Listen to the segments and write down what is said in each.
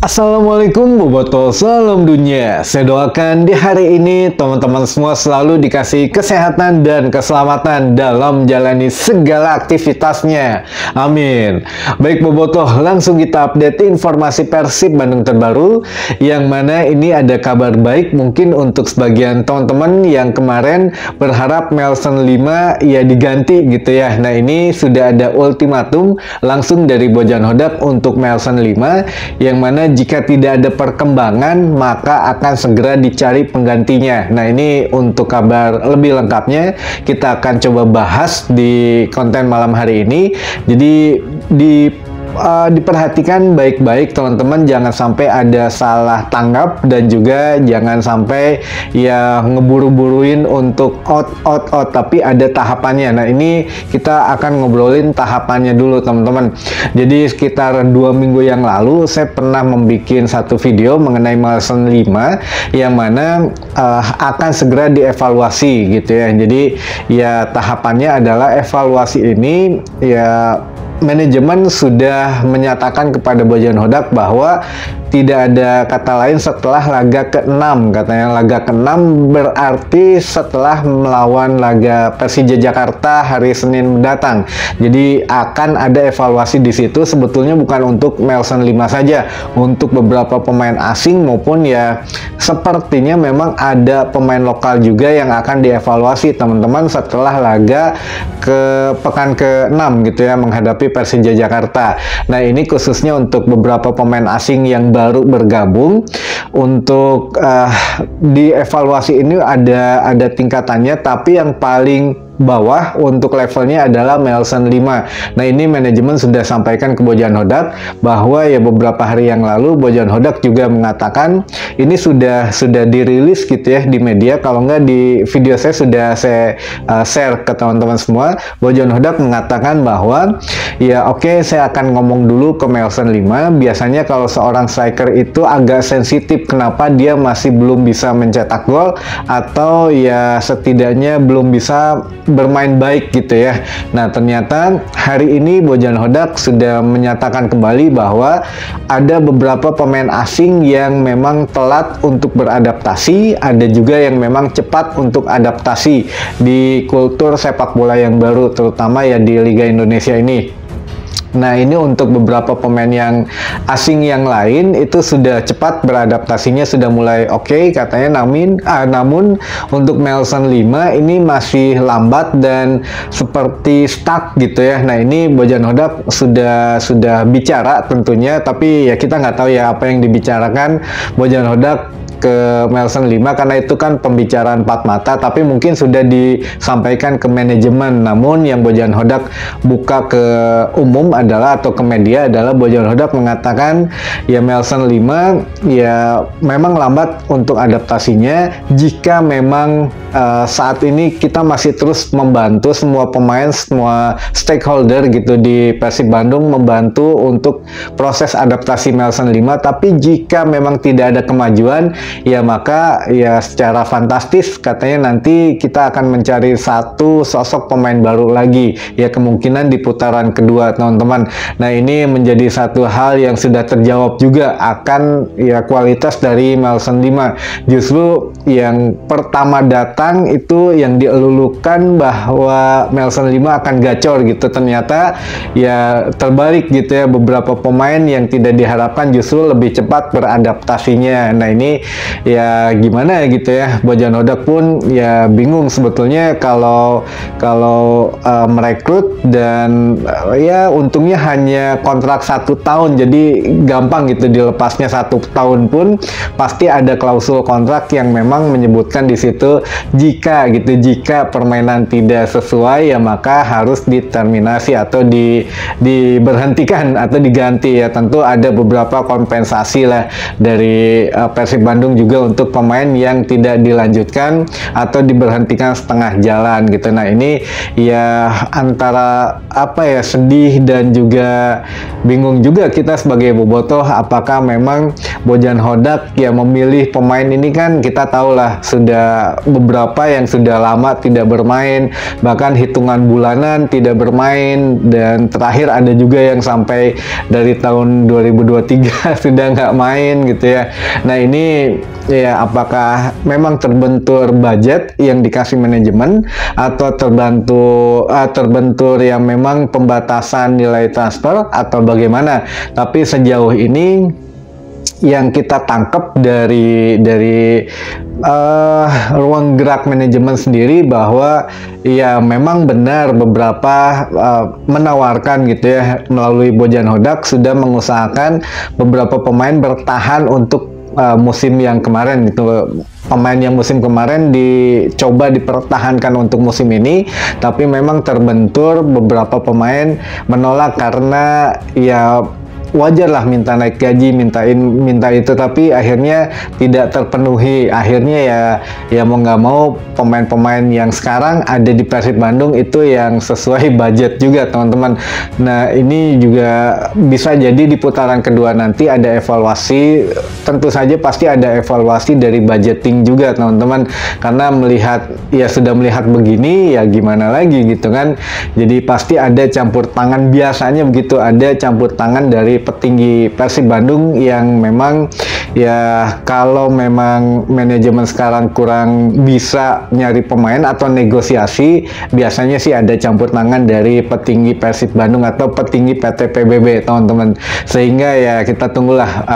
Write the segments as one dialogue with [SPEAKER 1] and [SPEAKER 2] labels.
[SPEAKER 1] Assalamualaikum Boboto, salam dunia. Saya doakan di hari ini teman-teman semua selalu dikasih kesehatan dan keselamatan dalam menjalani segala aktivitasnya. Amin. Baik Boboto, langsung kita update informasi Persib Bandung terbaru, yang mana ini ada kabar baik mungkin untuk sebagian teman-teman yang kemarin berharap Melson 5 ya diganti gitu ya. Nah, ini sudah ada ultimatum langsung dari Bojan Hodak untuk Melson 5, yang mana jika tidak ada perkembangan maka akan segera dicari penggantinya. Nah, ini untuk kabar lebih lengkapnya kita akan coba bahas di konten malam hari ini. Jadi diperhatikan baik-baik teman-teman, jangan sampai ada salah tanggap dan juga jangan sampai ya ngeburu-buruin untuk out, tapi ada tahapannya. Nah, ini kita akan ngobrolin tahapannya dulu teman-teman. Jadi sekitar 2 minggu yang lalu saya pernah membuat satu video mengenai Melson 5 yang mana akan segera dievaluasi gitu ya. Jadi ya tahapannya adalah evaluasi ini ya manajemen sudah menyatakan kepada Bojan Hodak bahwa tidak ada kata lain setelah laga ke-6. Katanya laga ke-6 berarti setelah melawan laga Persija Jakarta hari Senin mendatang. Jadi akan ada evaluasi di situ, sebetulnya bukan untuk Melson 5 saja, untuk beberapa pemain asing maupun ya sepertinya memang ada pemain lokal juga yang akan dievaluasi teman-teman setelah laga ke pekan ke-6 gitu ya, menghadapi Persija Jakarta. Nah, ini khususnya untuk beberapa pemain asing yang baru bergabung. Untuk dievaluasi ini ada tingkatannya, tapi yang paling bawah untuk levelnya adalah Melson 5. Nah, ini manajemen sudah sampaikan ke Bojan Hodak bahwa ya beberapa hari yang lalu Bojan Hodak juga mengatakan ini sudah dirilis gitu ya di media, kalau nggak di video saya sudah saya share ke teman-teman semua. Bojan Hodak mengatakan bahwa ya oke, saya akan ngomong dulu ke Melson 5. Biasanya kalau seorang striker itu agak sensitif, kenapa dia masih belum bisa mencetak gol atau ya setidaknya belum bisa bermain baik gitu ya. Nah, ternyata hari ini Bojan Hodak sudah menyatakan kembali bahwa ada beberapa pemain asing yang memang telat untuk beradaptasi, ada juga yang memang cepat untuk adaptasi di kultur sepak bola yang baru, terutama ya di Liga Indonesia ini. Nah, ini untuk beberapa pemain yang asing yang lain itu sudah cepat beradaptasinya, sudah mulai oke, katanya. Namun untuk Melson 5 ini masih lambat dan seperti stuck gitu ya. Nah, ini Bojan Hodak sudah bicara tentunya, tapi ya kita nggak tahu ya apa yang dibicarakan Bojan Hodak ke Melson 5 karena itu kan pembicaraan empat mata, tapi mungkin sudah disampaikan ke manajemen. Namun yang Bojan Hodak buka ke umum adalah, atau ke media adalah, Bojan Hodak mengatakan ya Melson 5 ya memang lambat untuk adaptasinya. Jika memang saat ini kita masih terus membantu semua pemain, semua stakeholder gitu di Persib Bandung membantu untuk proses adaptasi Melson 5, tapi jika memang tidak ada kemajuan ya maka ya secara fantastis katanya nanti kita akan mencari satu sosok pemain baru lagi ya, kemungkinan di putaran kedua teman-teman. Nah, ini menjadi satu hal yang sudah terjawab juga akan ya kualitas dari Melson 5. Justru yang pertama datang itu yang dielulukan bahwa Melson 5 akan gacor gitu, ternyata ya terbalik gitu ya, beberapa pemain yang tidak diharapkan justru lebih cepat beradaptasinya. Nah, ini ya gimana gitu ya, Bojan Hodak pun ya bingung sebetulnya kalau merekrut, dan ya untungnya hanya kontrak 1 tahun, jadi gampang gitu dilepasnya. 1 tahun pun pasti ada klausul kontrak yang memang menyebutkan di situ jika permainan tidak sesuai ya maka harus diterminasi atau diberhentikan atau diganti ya. Tentu ada beberapa kompensasi lah dari Persib Bandung Bandung juga untuk pemain yang tidak dilanjutkan atau diberhentikan setengah jalan gitu. Nah ini ya antara apa ya, sedih dan juga bingung juga kita sebagai bobotoh, apakah memang Bojan Hodak ya memilih pemain ini. Kan kita tahu lah sudah beberapa yang sudah lama tidak bermain, bahkan hitungan bulanan tidak bermain, dan terakhir ada juga yang sampai dari tahun 2023 sudah nggak main gitu ya. Nah ini ya apakah memang terbentur budget yang dikasih manajemen, atau terbentur yang memang pembatasan nilai transfer, atau bagaimana. Tapi sejauh ini yang kita tangkap dari ruang gerak manajemen sendiri, bahwa ya memang benar beberapa menawarkan gitu ya, melalui Bojan Hodak sudah mengusahakan beberapa pemain bertahan untuk musim yang kemarin gitu. Pemain yang musim kemarin dicoba dipertahankan untuk musim ini, tapi memang terbentur beberapa pemain menolak karena ya wajar lah minta naik gaji, minta itu, tapi akhirnya tidak terpenuhi. Akhirnya ya mau nggak mau pemain-pemain yang sekarang ada di Persib Bandung itu yang sesuai budget juga teman-teman. Nah ini juga bisa jadi di putaran kedua nanti ada evaluasi, tentu saja pasti ada evaluasi dari budgeting juga teman-teman, karena sudah melihat begini ya gimana lagi gitu kan. Jadi pasti ada campur tangan, biasanya begitu, ada campur tangan dari petinggi Persib Bandung yang memang ya kalau memang manajemen sekarang kurang bisa nyari pemain atau negosiasi, biasanya sih ada campur tangan dari petinggi Persib Bandung atau petinggi PT PBB teman-teman. Sehingga ya kita tunggulah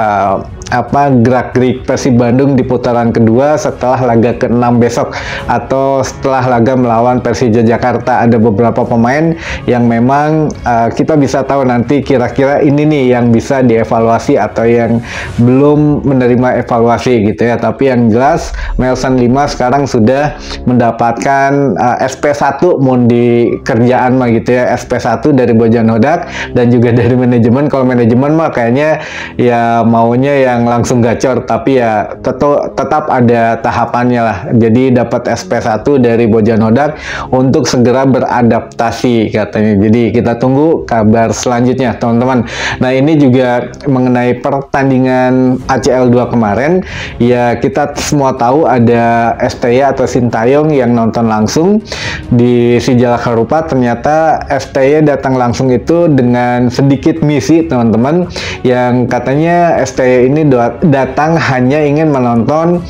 [SPEAKER 1] gerak-gerik Persib Bandung di putaran kedua setelah laga ke-6 besok, atau setelah laga melawan Persija Jakarta. Ada beberapa pemain yang memang kita bisa tahu nanti kira-kira ini nih yang bisa dievaluasi atau yang belum menerima evaluasi gitu ya. Tapi yang jelas Melson 5 sekarang sudah mendapatkan SP1 mun di kerjaan mah gitu ya, SP1 dari Bojan Hodak dan juga dari manajemen. Kalau manajemen mah kayaknya ya maunya yang langsung gacor, tapi ya tetap ada tahapannya lah. Jadi dapat SP1 dari Bojan Hodak untuk segera beradaptasi katanya. Jadi kita tunggu kabar selanjutnya teman-teman. Nah ini juga mengenai pertandingan ACL 2 kemarin, ya kita semua tahu ada STY atau Sintayong yang nonton langsung di Si Jalak Harupa. Ternyata STY datang langsung itu dengan sedikit misi teman-teman, yang katanya STY ini datang hanya ingin menonton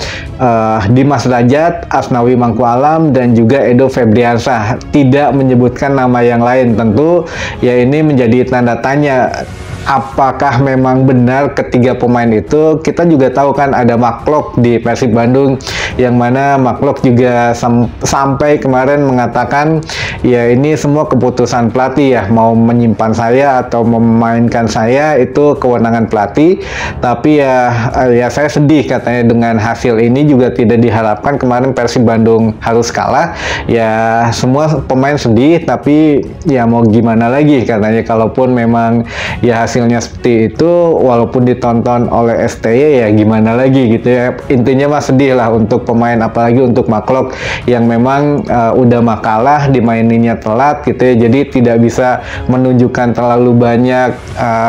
[SPEAKER 1] Dimas Derajat, Asnawi Mangku Alam, dan juga Edo Febriansah, tidak menyebutkan nama yang lain. Tentu ya ini menjadi tanda tanya, apakah memang benar ketiga pemain itu. Kita juga tahu kan ada Maklok di Persib Bandung, yang mana Maklok juga sampai kemarin mengatakan ya ini semua keputusan pelatih ya, mau menyimpan saya atau memainkan saya itu kewenangan pelatih. Tapi ya saya sedih katanya dengan hasil ini, juga tidak diharapkan kemarin Persib Bandung harus kalah. Ya semua pemain sedih, tapi ya mau gimana lagi katanya, kalaupun memang ya hasilnya seperti itu, walaupun ditonton oleh STY ya gimana lagi gitu ya. Intinya mah sedih lah untuk pemain, apalagi untuk Maklok yang memang udah makalah, dimaininnya telat gitu ya, jadi tidak bisa menunjukkan terlalu banyak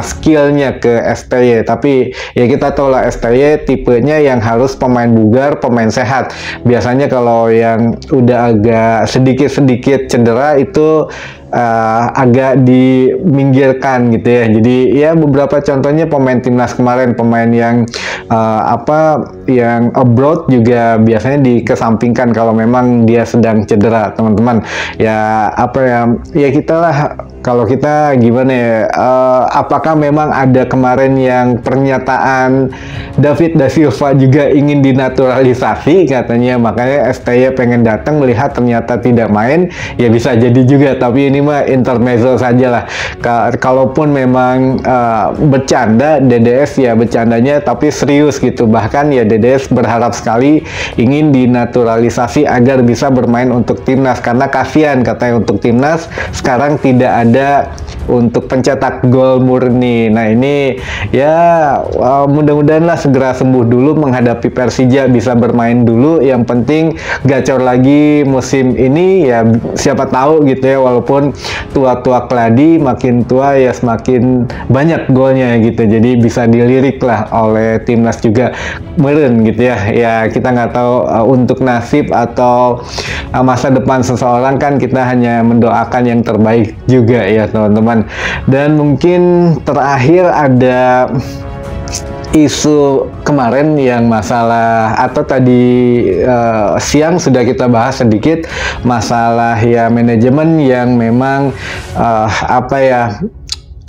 [SPEAKER 1] skillnya ke STY. Tapi ya kita tahu lah STY tipenya yang harus pemain bugar, pemain sehat. Biasanya kalau yang udah agak sedikit-sedikit cedera itu agak diminggirkan gitu ya. Jadi ya beberapa contohnya pemain timnas kemarin, pemain yang yang abroad juga biasanya dikesampingkan kalau memang dia sedang cedera teman-teman. Ya ya kita lah, kalau kita gimana ya, apakah memang ada kemarin yang pernyataan David Da Silva juga ingin dinaturalisasi katanya, makanya STY pengen datang melihat, ternyata tidak main. Ya bisa jadi juga, tapi ini mah intermezzo saja lah. Kalaupun memang bercanda DDS ya bercandanya tapi serius gitu. Bahkan ya DDS berharap sekali ingin dinaturalisasi agar bisa bermain untuk timnas, karena kasihan katanya untuk timnas sekarang tidak ada untuk pencetak gol murni. Nah ini ya mudah-mudahan lah segera sembuh dulu menghadapi Persija, bisa bermain dulu. Yang penting gacor lagi musim ini ya, siapa tahu gitu ya, walaupun tua-tua keladi, makin tua ya semakin banyak golnya gitu, jadi bisa dilirik lah oleh timnas juga meren gitu ya. Ya kita nggak tahu untuk nasib atau masa depan seseorang, kan kita hanya mendoakan yang terbaik juga ya teman-teman. Dan mungkin terakhir ada isu kemarin yang masalah, atau tadi siang sudah kita bahas sedikit, masalah ya manajemen yang memang apa ya,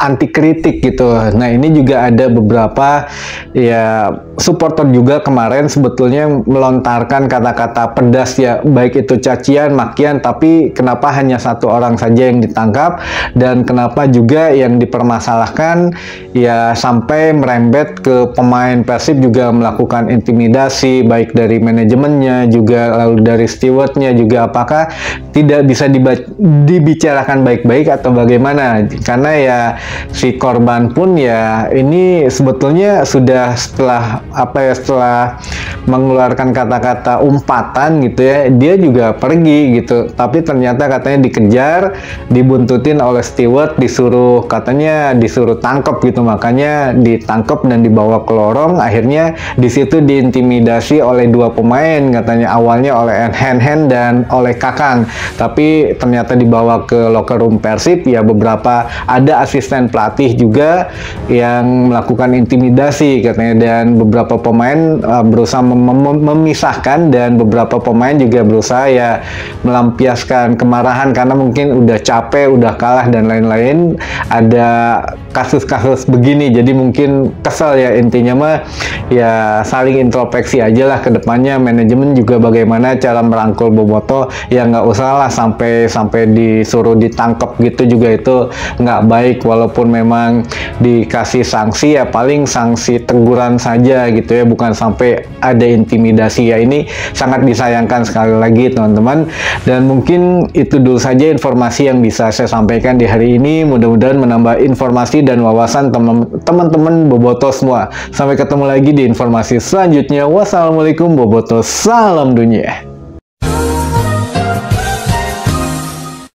[SPEAKER 1] anti kritik gitu. Nah ini juga ada beberapa ya supporter juga kemarin sebetulnya melontarkan kata-kata pedas ya, baik itu cacian, makian, tapi kenapa hanya satu orang saja yang ditangkap, dan kenapa juga yang dipermasalahkan ya sampai merembet ke pemain Persib juga melakukan intimidasi, baik dari manajemennya juga lalu dari stewardnya juga. Apakah tidak bisa dibicarakan baik-baik atau bagaimana? Karena ya si korban pun ya ini sebetulnya sudah setelah setelah mengeluarkan kata-kata umpatan gitu ya, dia juga pergi gitu, tapi ternyata katanya dikejar, dibuntutin oleh steward, disuruh tangkap gitu, makanya ditangkap dan dibawa ke lorong. Akhirnya di situ diintimidasi oleh dua pemain, katanya awalnya oleh Hen dan oleh Kakang, tapi ternyata dibawa ke locker room Persib ya. Beberapa ada asisten pelatih juga yang melakukan intimidasi katanya, dan beberapa pemain berusaha memisahkan, dan beberapa pemain juga berusaha ya melampiaskan kemarahan karena mungkin udah capek, udah kalah dan lain-lain. Ada kasus-kasus begini, jadi mungkin kesel ya. Intinya mah ya saling introspeksi aja lah ke depannya, manajemen juga bagaimana cara merangkul Boboto, ya nggak usah lah sampai disuruh ditangkap gitu juga, itu nggak baik. Walaupun memang dikasih sanksi ya paling sanksi teguran saja gitu ya, bukan sampai ada intimidasi ya. Ini sangat disayangkan sekali lagi teman-teman. Dan mungkin itu dulu saja informasi yang bisa saya sampaikan di hari ini, mudah-mudahan menambah informasi dan wawasan teman-teman Boboto semua. Sampai ketemu lagi di informasi selanjutnya. Wassalamualaikum Boboto, salam dunia.